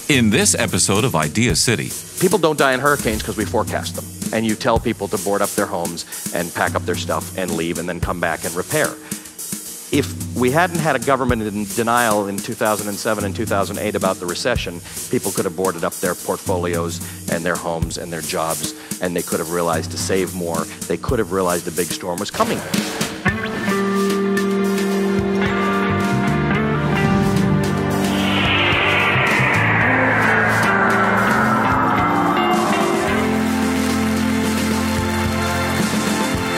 In this episode of Idea City. People don't die in hurricanes because we forecast them. And you tell people to board up their homes and pack up their stuff and leave and then come back and repair. If we hadn't had a government in denial in 2007 and 2008 about the recession, people could have boarded up their portfolios and their homes and their jobs, and they could have realized to save more. They could have realized a big storm was coming.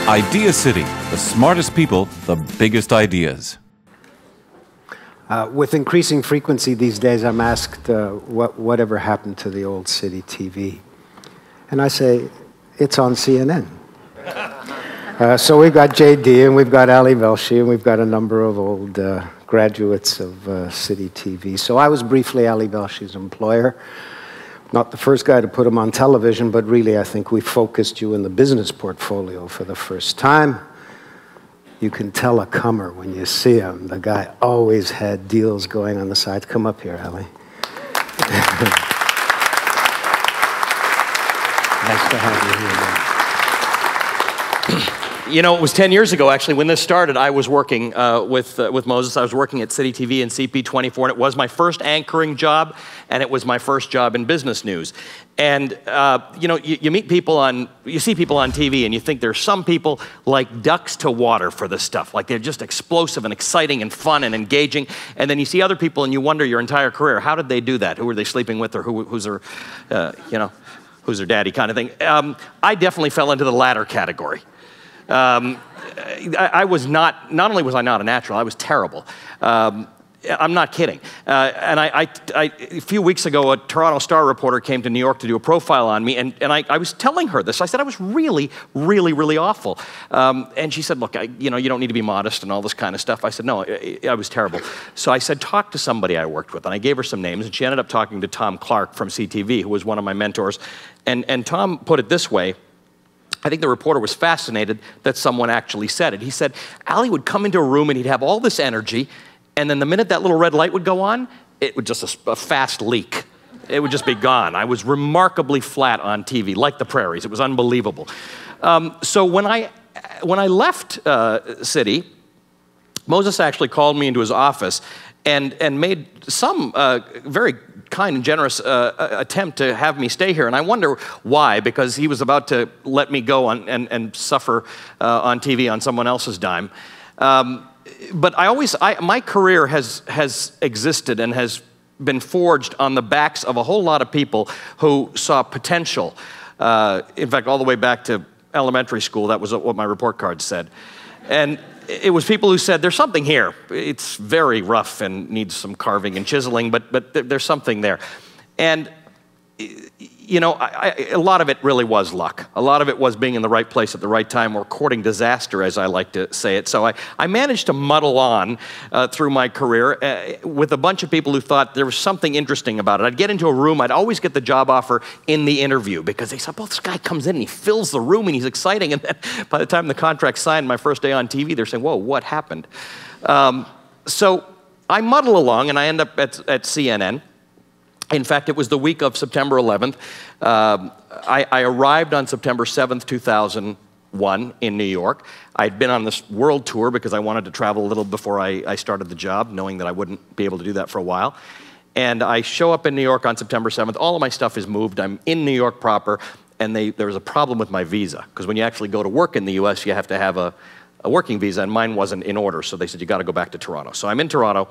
Idea City, the smartest people, the biggest ideas. With increasing frequency these days, I'm asked whatever happened to the old city TV. And I say, it's on CNN. So we've got JD, and we've got Ali Velshi, and we've got a number of old graduates of city TV. So I was briefly Ali Velshi's employer. Not the first guy to put him on television, but really I think we focused you in the business portfolio for the first time. You can tell a comer when you see him. The guy always had deals going on the side. Come up here, Ali. Nice to have you here, man. You know, it was 10 years ago, actually, when this started. I was working with Moses. I was working at City TV and CP24, and it was my first anchoring job, and it was my first job in business news. And, you know, you meet people you see people on TV, and you think there's some people like ducks to water for this stuff. Like, they're just explosive and exciting and fun and engaging. And then you see other people, and you wonder your entire career, how did they do that? Who were they sleeping with, or who's their, you know, who's their daddy kind of thing? I definitely fell into the latter category. I was not only was I not a natural, I was terrible. I'm not kidding. And a few weeks ago, a Toronto Star reporter came to New York to do a profile on me, and I was telling her this. I said I was really, really, really awful. And she said, look, you know, you don't need to be modest and all this kind of stuff. I said, no, I was terrible. So I said, talk to somebody I worked with, and I gave her some names, and she ended up talking to Tom Clark from CTV, who was one of my mentors. And Tom put it this way. I think the reporter was fascinated that someone actually said it. He said, Ali would come into a room and he'd have all this energy, and then the minute that little red light would go on, it would just a fast leak. It would just be gone. I was remarkably flat on TV, like the prairies. It was unbelievable. So when I left City, Moses actually called me into his office and made some very kind and generous attempt to have me stay here. And I wonder why, because he was about to let me go and suffer on TV on someone else's dime. But my career has existed and has been forged on the backs of a whole lot of people who saw potential. In fact, all the way back to elementary school, that was what my report card said. And it was people who said, there's something here. It's very rough and needs some carving and chiseling, but there's something there. And, you know, a lot of it really was luck. A lot of it was being in the right place at the right time, or courting disaster, as I like to say it. So I managed to muddle on through my career with a bunch of people who thought there was something interesting about it. I'd get into a room, I'd always get the job offer in the interview, because they said, well, this guy comes in and he fills the room and he's exciting. And then by the time the contract's signed, my first day on TV, they're saying, whoa, what happened? So I muddle along and I end up at CNN. In fact, it was the week of September 11th. I arrived on September 7th, 2001 in New York. I'd been on this world tour because I wanted to travel a little before I started the job, knowing that I wouldn't be able to do that for a while. And I show up in New York on September 7th. All of my stuff is moved. I'm in New York proper, and there was a problem with my visa, because when you actually go to work in the US, you have to have a working visa, and mine wasn't in order, so they said, you got to go back to Toronto. So I'm in Toronto.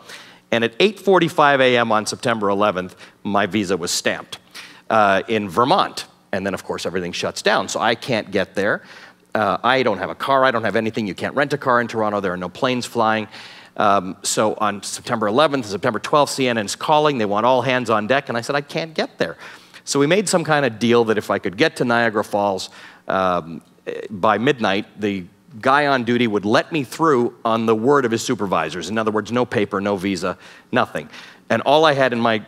And at 8:45 a.m. on September 11th, my visa was stamped in Vermont. And then, of course, everything shuts down, so I can't get there. I don't have a car. I don't have anything. You can't rent a car in Toronto. There are no planes flying. So on September 11th, September 12th, CNN's calling. They want all hands on deck. And I said, I can't get there. So we made some kind of deal that if I could get to Niagara Falls by midnight, the guy on duty would let me through on the word of his supervisors. In other words, no paper, no visa, nothing. And all I had in my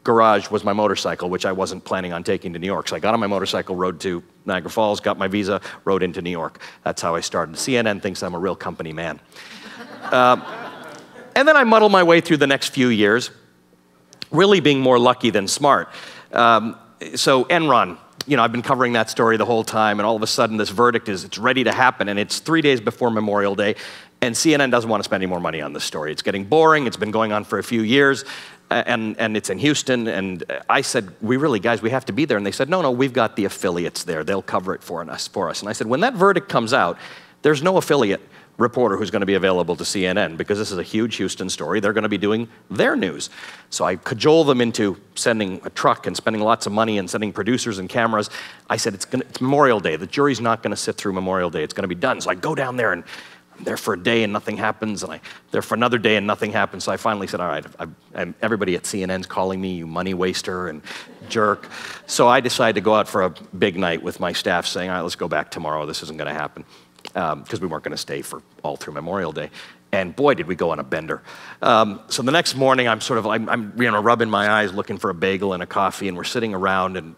garage was my motorcycle, which I wasn't planning on taking to New York. So I got on my motorcycle, rode to Niagara Falls, got my visa, rode into New York. That's how I started. CNN thinks I'm a real company man. And then I muddled my way through the next few years. really being more lucky than smart. So Enron, I've been covering that story the whole time, and all of a sudden this verdict it's ready to happen, and it's 3 days before Memorial Day, and CNN doesn't want to spend any more money on this story. It's getting boring. It's been going on for a few years, and it's in Houston, and I said, guys, we have to be there. And they said, no, we've got the affiliates there. They'll cover it for us. And I said, when that verdict comes out, there's no affiliate reporter who's going to be available to CNN because this is a huge Houston story. They're going to be doing their news. So I cajole them into sending a truck and spending lots of money and sending producers and cameras. I said, it's Memorial Day. The jury's not going to sit through Memorial Day. It's going to be done. So I go down there, and I'm there for a day and nothing happens, and I'm there for another day and nothing happens. So I finally said, all right, everybody at CNN's calling me, you money waster and jerk. So I decided to go out for a big night with my staff saying, all right, let's go back tomorrow. This isn't going to happen. Because we weren't going to stay for all through Memorial Day. And boy, did we go on a bender. So the next morning, I'm rubbing my eyes looking for a bagel and a coffee, and we're sitting around, and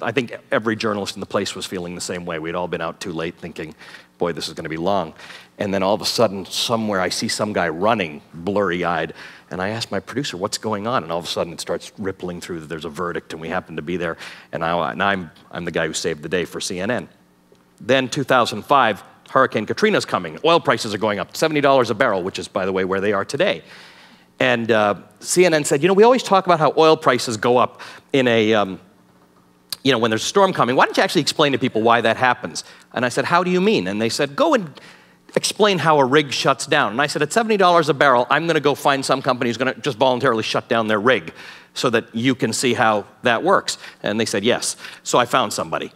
I think every journalist in the place was feeling the same way. We'd all been out too late thinking, boy, this is going to be long. And then all of a sudden, somewhere I see some guy running, blurry-eyed, and I ask my producer, what's going on? And all of a sudden, it starts rippling through that there's a verdict, and we happen to be there, and I'm the guy who saved the day for CNN. Then 2005, Hurricane Katrina's coming. Oil prices are going up, $70 a barrel, which is, by the way, where they are today. And CNN said, we always talk about how oil prices go up in when there's a storm coming. Why don't you actually explain to people why that happens? And I said, how do you mean? And they said, go and explain how a rig shuts down. And I said, at $70 a barrel, I'm going to go find some company who's going to just voluntarily shut down their rig so that you can see how that works. And they said, yes. So I found somebody.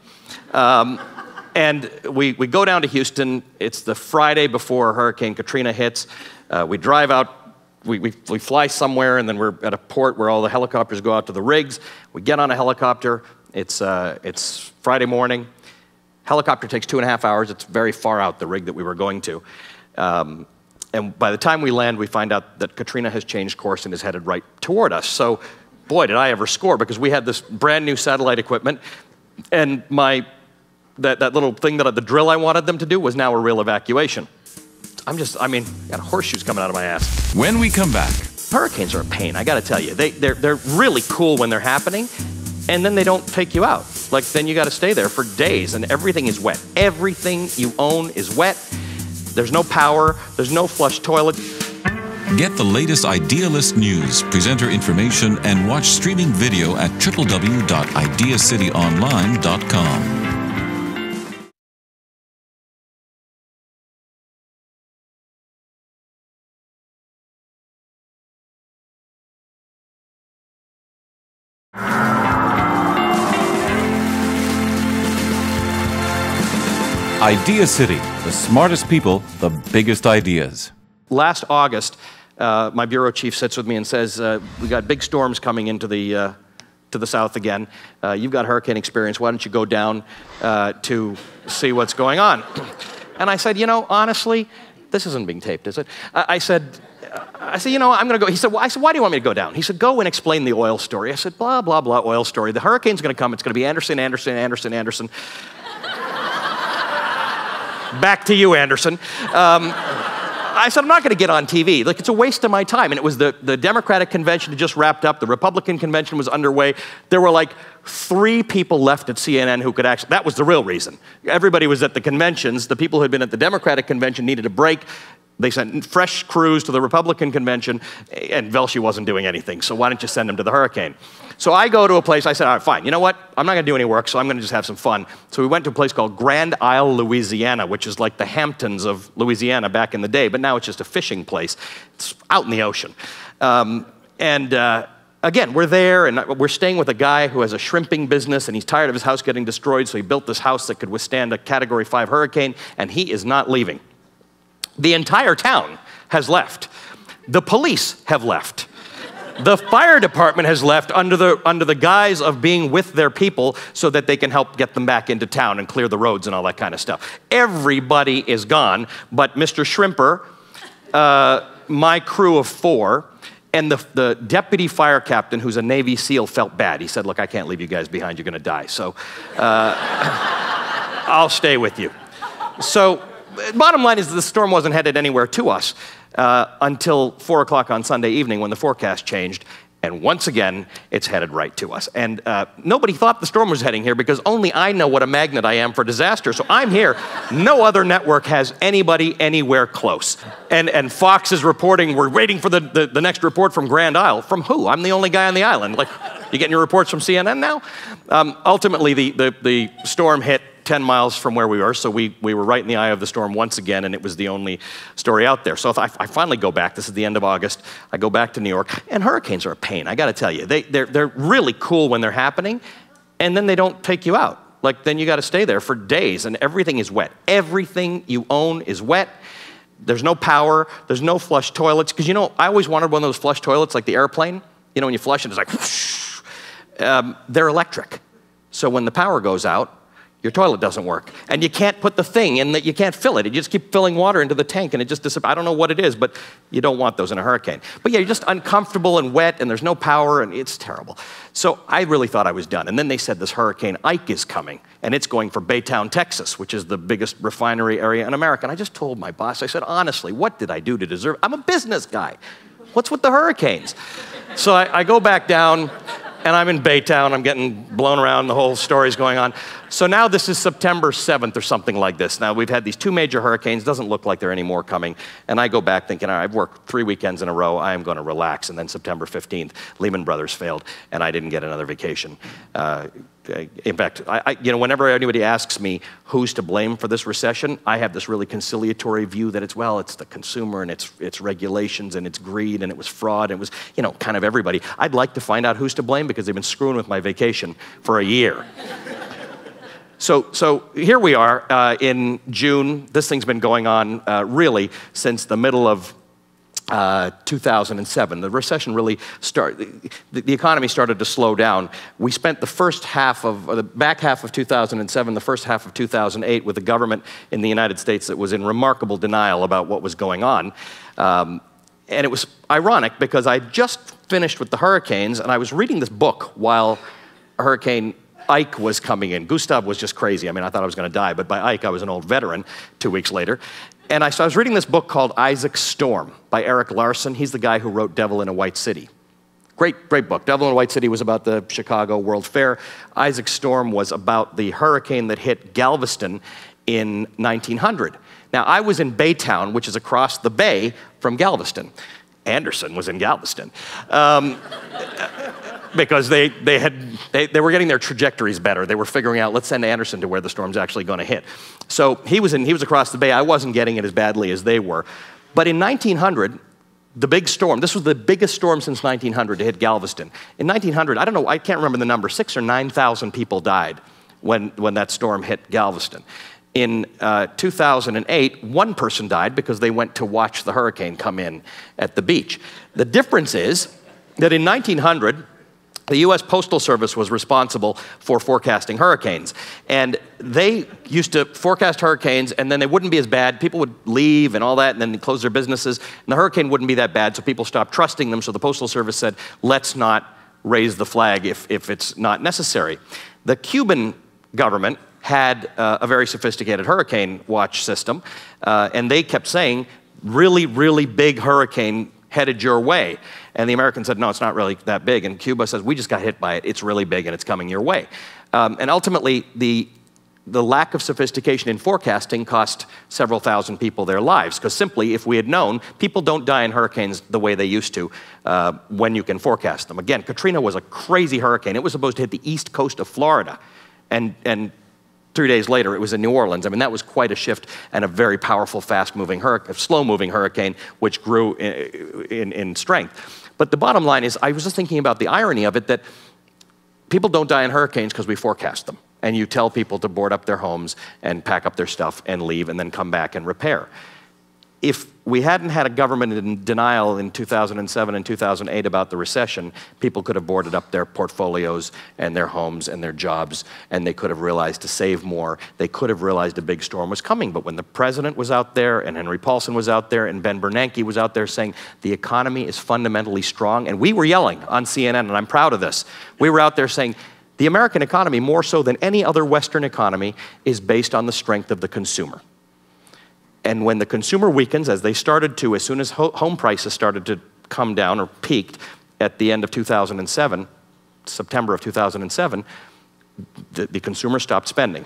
And we go down to Houston. It's the Friday before Hurricane Katrina hits. We drive out, we fly somewhere, and then we're at a port where all the helicopters go out to the rigs. We get on a helicopter. It's Friday morning. Helicopter takes 2.5 hours. It's very far out, the rig that we were going to. And by the time we land, we find out that Katrina has changed course and is headed right toward us. So, boy, did I ever score, because we had this brand new satellite equipment, and that little thing, the drill I wanted them to do was now a real evacuation. Got horseshoes coming out of my ass. When we come back. Hurricanes are a pain, I gotta tell you. They're really cool when they're happening, and then they don't take you out. Then you gotta stay there for days, and everything is wet. Everything you own is wet. There's no power, there's no flush toilet. Get the latest Idealist news, presenter information, and watch streaming video at www.ideacityonline.com. Idea City, the smartest people, the biggest ideas. Last August, my bureau chief sits with me and says, we got big storms coming into the south again. You've got hurricane experience. Why don't you go down to see what's going on? And I said, honestly, this isn't being taped, is it? I said, I'm going to go. He said, why do you want me to go down? He said, go and explain the oil story. I said, blah, blah, blah, oil story. The hurricane's going to come. It's going to be Anderson, Anderson, Anderson, Anderson. Back to you, Anderson. I said, I'm not going to get on TV. It's a waste of my time. And it was the Democratic convention had just wrapped up. The Republican convention was underway. There were 3 people left at CNN who could actually, that was the real reason. Everybody was at the conventions. The people who had been at the Democratic convention needed a break. They sent fresh crews to the Republican convention, and Velshi wasn't doing anything. So why don't you send him to the hurricane? So I go to a place, I said, all right, fine. You know what? I'm not going to do any work, so I'm going to just have some fun. So we went to a place called Grand Isle, Louisiana, which is like the Hamptons of Louisiana back in the day, but now it's just a fishing place. It's out in the ocean. Again, we're there, and we're staying with a guy who has a shrimping business, and he's tired of his house getting destroyed, so he built this house that could withstand a Category 5 hurricane, and he is not leaving. The entire town has left. The police have left. The fire department has left under the guise of being with their people so that they can help get them back into town and clear the roads and all that kind of stuff. Everybody is gone, but Mr. Shrimper, my crew of 4, and the deputy fire captain, who's a Navy SEAL, felt bad. He said, look, I can't leave you guys behind. You're going to die. So I'll stay with you. So bottom line is the storm wasn't headed anywhere to us until 4 o'clock on Sunday evening when the forecast changed. And once again, it's headed right to us. And nobody thought the storm was heading here because only I know what a magnet I am for disaster. So I'm here. No other network has anybody anywhere close. And Fox is reporting, we're waiting for the next report from Grand Isle. From who? I'm the only guy on the island. Like, you getting your reports from CNN now? Ultimately, the storm hit 10 miles from where we were, so we were right in the eye of the storm once again, and it was the only story out there. So if I finally go back, this is the end of August, I go back to New York, and hurricanes are a pain, I gotta tell you. They're really cool when they're happening, and then they don't take you out. Like, then you gotta stay there for days, and everything is wet. Everything you own is wet. There's no power, there's no flush toilets, because you know, I always wanted one of those flush toilets like the airplane. You know, when you flush it, it's like, whoosh. They're electric. So when the power goes out, your toilet doesn't work. And you can't put the thing in that, you can't fill it. You just keep filling water into the tank and it just disappears. I don't know what it is, but you don't want those in a hurricane. But yeah, you're just uncomfortable and wet and there's no power and it's terrible. So I really thought I was done. And then they said this Hurricane Ike is coming and it's going for Baytown, Texas, which is the biggest refinery area in America. And I just told my boss, I said, honestly, what did I do to deserve it? I'm a business guy. What's with the hurricanes? So I go back down, and I'm in Baytown, I'm getting blown around, the whole story's going on. So now this is September 7th or something like this. Now we've had these 2 major hurricanes, doesn't look like there are any more coming. And I go back thinking, all right, I've worked 3 weekends in a row, I am gonna relax. And then September 15th, Lehman Brothers failed, and I didn't get another vacation. In fact, you know, whenever anybody asks me who's to blame for this recession, I have this really conciliatory view that it's the consumer and it's regulations and it's greed and it was fraud and it was, you know, kind of everybody. I'd like to find out who's to blame because they've been screwing with my vacation for a year. So here we are in June. This thing's been going on really since the middle of 2007. The recession really started, the economy started to slow down. We spent the back half of 2007, the first half of 2008 with a government in the United States that was in remarkable denial about what was going on. And it was ironic because I just finished with the hurricanes and I was reading this book while Hurricane Ike was coming in. Gustav was just crazy. I mean, I thought I was gonna die, but by Ike, I was an old veteran 2 weeks later. And so I was reading this book called Isaac's Storm by Eric Larson. He's the guy who wrote Devil in a White City. Great book. Devil in a White City was about the Chicago World Fair. Isaac's Storm was about the hurricane that hit Galveston in 1900. Now, I was in Baytown, which is across the bay from Galveston. Anderson was in Galveston. Because they were getting their trajectories better. They were figuring out, let's send Anderson to where the storm's actually going to hit. So he was across the bay. I wasn't getting it as badly as they were. But in 1900, the big storm, this was the biggest storm since 1900 to hit Galveston. In 1900, I don't know, I can't remember the number, 6,000 or 9,000 people died when that storm hit Galveston. In 2008, 1 person died because they went to watch the hurricane come in at the beach. The difference is that in 1900, the U.S. Postal Service was responsible for forecasting hurricanes. And they used to forecast hurricanes, and then they wouldn't be as bad. People would leave and all that, and then they'd close their businesses, and the hurricane wouldn't be that bad, so people stopped trusting them, so the Postal Service said, let's not raise the flag if it's not necessary. The Cuban government had a very sophisticated hurricane watch system, and they kept saying, really, really big hurricane headed your way. And the Americans said, no, it's not really that big. And Cuba says, we just got hit by it. It's really big and it's coming your way. And ultimately, the lack of sophistication in forecasting cost several thousand people their lives. Because simply, if we had known, people don't die in hurricanes the way they used to when you can forecast them. Again, Katrina was a crazy hurricane. It was supposed to hit the east coast of Florida. And 3 days later, it was in New Orleans. I mean, that was quite a shift and a very powerful, fast-moving slow-moving hurricane, which grew in strength. But the bottom line is, I was just thinking about the irony of it, that people don't die in hurricanes because we forecast them. And you tell people to board up their homes and pack up their stuff and leave and then come back and repair. If we hadn't had a government in denial in 2007 and 2008 about the recession, people could have boarded up their portfolios and their homes and their jobs, and they could have realized to save more. They could have realized a big storm was coming. But when the president was out there, and Henry Paulson was out there, and Ben Bernanke was out there saying the economy is fundamentally strong, and we were yelling on CNN, and I'm proud of this. We were out there saying, the American economy, more so than any other Western economy, is based on the strength of the consumer. And when the consumer weakens, as they started to, as soon as home prices started to come down or peaked, at the end of 2007, September of 2007, the consumer stopped spending.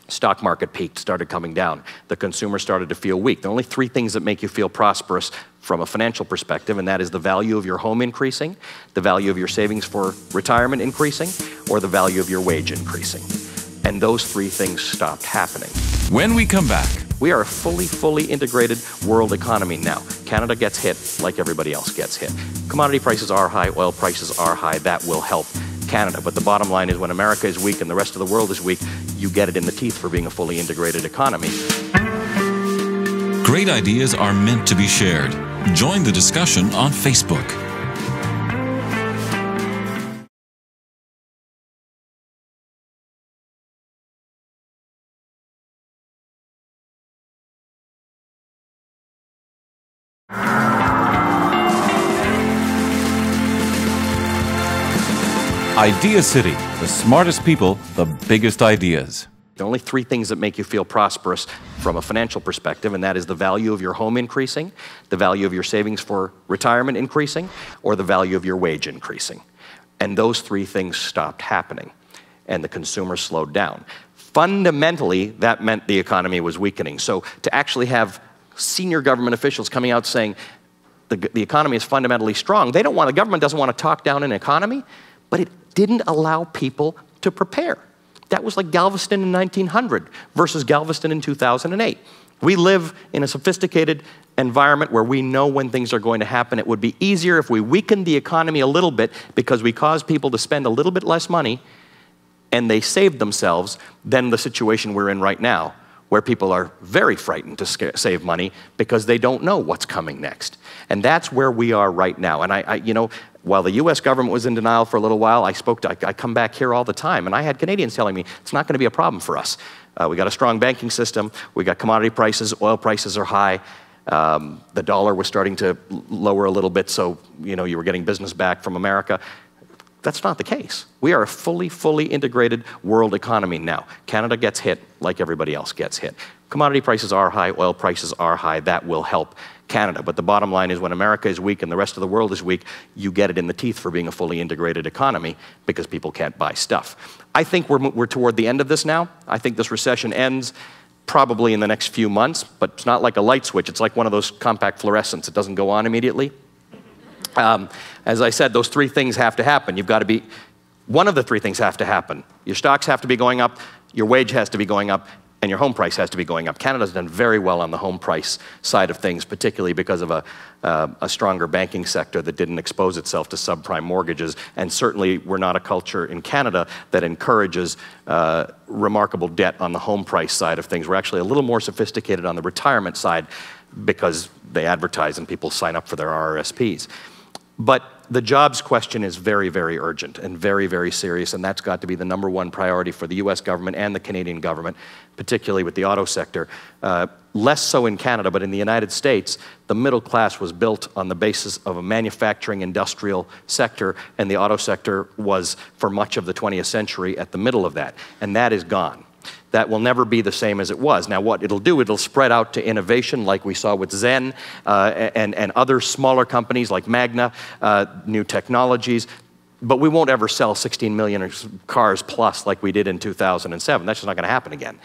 Stock market peaked, started coming down. The consumer started to feel weak. There are only three things that make you feel prosperous from a financial perspective, and that is the value of your home increasing, the value of your savings for retirement increasing, or the value of your wage increasing. And those three things stopped happening. When we come back, we are a fully integrated world economy now. Canada gets hit like everybody else gets hit. Commodity prices are high, oil prices are high. That will help Canada. But the bottom line is when America is weak and the rest of the world is weak, you get it in the teeth for being a fully integrated economy. great ideas are meant to be shared. Join the discussion on Facebook. IdeaCity, the smartest people, the biggest ideas. There are only three things that make you feel prosperous from a financial perspective, and that is the value of your home increasing, the value of your savings for retirement increasing, or the value of your wage increasing. And those three things stopped happening, and the consumer slowed down. Fundamentally, that meant the economy was weakening. So to actually have senior government officials coming out saying the economy is fundamentally strong, the government doesn't want to talk down an economy, but it didn't allow people to prepare. That was like Galveston in 1900 versus Galveston in 2008. We live in a sophisticated environment where we know when things are going to happen. It would be easier if we weakened the economy a little bit because we caused people to spend a little bit less money and they saved themselves than the situation we're in right now, where people are very frightened to save money because they don't know what's coming next. And that's where we are right now. And you know, while the US government was in denial for a little while, I come back here all the time, and I had Canadians telling me, it's not going to be a problem for us. We got a strong banking system, we got commodity prices, oil prices are high, the dollar was starting to lower a little bit, so you know, you were getting business back from America. That's not the case. We are a fully integrated world economy now. Canada gets hit like everybody else gets hit. Commodity prices are high, oil prices are high. That will help Canada. But the bottom line is when America is weak and the rest of the world is weak, you get it in the teeth for being a fully integrated economy because people can't buy stuff. I think we're toward the end of this now. I think this recession ends probably in the next few months, but it's not like a light switch. It's like one of those compact fluorescents. It doesn't go on immediately. As I said, those three things have to happen. One of the three things have to happen. Your stocks have to be going up, your wage has to be going up, and your home price has to be going up. Canada's done very well on the home price side of things, particularly because of a stronger banking sector that didn't expose itself to subprime mortgages. And certainly, we're not a culture in Canada that encourages remarkable debt on the home price side of things. We're actually a little more sophisticated on the retirement side because they advertise and people sign up for their RRSPs. But the jobs question is very urgent and very serious, and that's got to be the #1 priority for the US government and the Canadian government, particularly with the auto sector. Less so in Canada, but in the United States, the middle class was built on the basis of a manufacturing industrial sector, and the auto sector was, for much of the 20th century, at the middle of that, and that is gone. That will never be the same as it was. Now what it'll do, it'll spread out to innovation like we saw with Zen and other smaller companies like Magna, new technologies, but we won't ever sell 16 million cars plus like we did in 2007. That's just not going to happen again.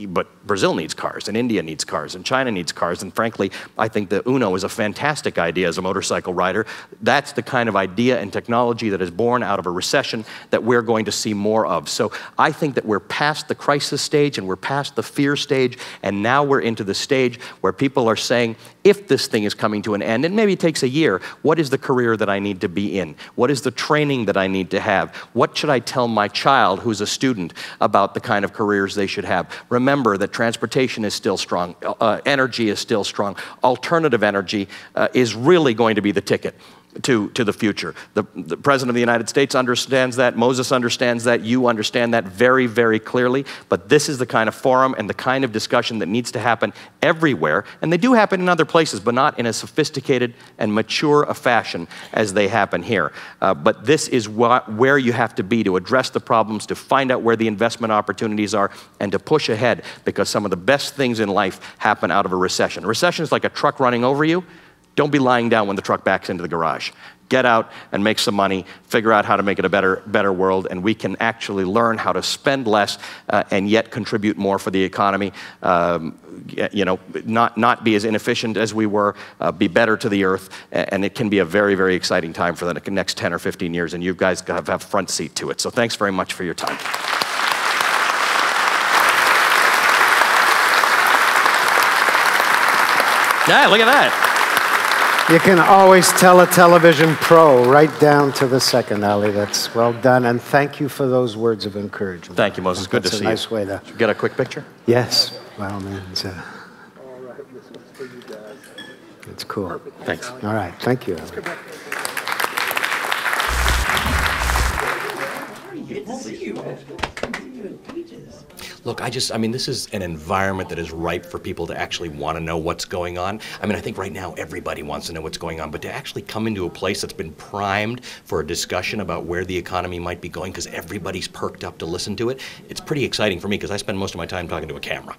But Brazil needs cars, and India needs cars, and China needs cars, and frankly, I think the Uno is a fantastic idea as a motorcycle rider. That's the kind of idea and technology that is born out of a recession that we're going to see more of. So I think that we're past the crisis stage, and we're past the fear stage, and now we're into the stage where people are saying, if this thing is coming to an end, and maybe it takes a year, what is the career that I need to be in? What is the training that I need to have? What should I tell my child who's a student about the kind of careers they should have? Remember that transportation is still strong, energy is still strong. Alternative energy is really going to be the ticket to the future. The President of the United States understands that, Moses understands that, you understand that very clearly, but this is the kind of forum and the kind of discussion that needs to happen everywhere, and they do happen in other places, but not in as sophisticated and mature a fashion as they happen here. But this is where you have to be to address the problems, to find out where the investment opportunities are, and to push ahead, because some of the best things in life happen out of a recession. A recession is like a truck running over you. Don't be lying down when the truck backs into the garage. get out and make some money, figure out how to make it a better world, and we can actually learn how to spend less and yet contribute more for the economy. You know, not be as inefficient as we were, be better to the earth, and it can be a very, very exciting time for the next 10 or 15 years, and you guys have front seat to it. So thanks very much for your time. Yeah, look at that. You can always tell a television pro right down to the second, Ali. That's well done, and thank you for those words of encouragement. Thank you, Moses. Good to see you. That's a nice way to... Get a quick picture? Yes. Well, man, it's cool. Thanks. All right. Thank you, Ali. Good to see you. Look, I mean, this is an environment that is ripe for people to actually want to know what's going on. I mean, I think right now everybody wants to know what's going on, but to actually come into a place that's been primed for a discussion about where the economy might be going because everybody's perked up to listen to it, it's pretty exciting for me because I spend most of my time talking to a camera.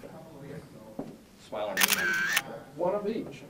One of each.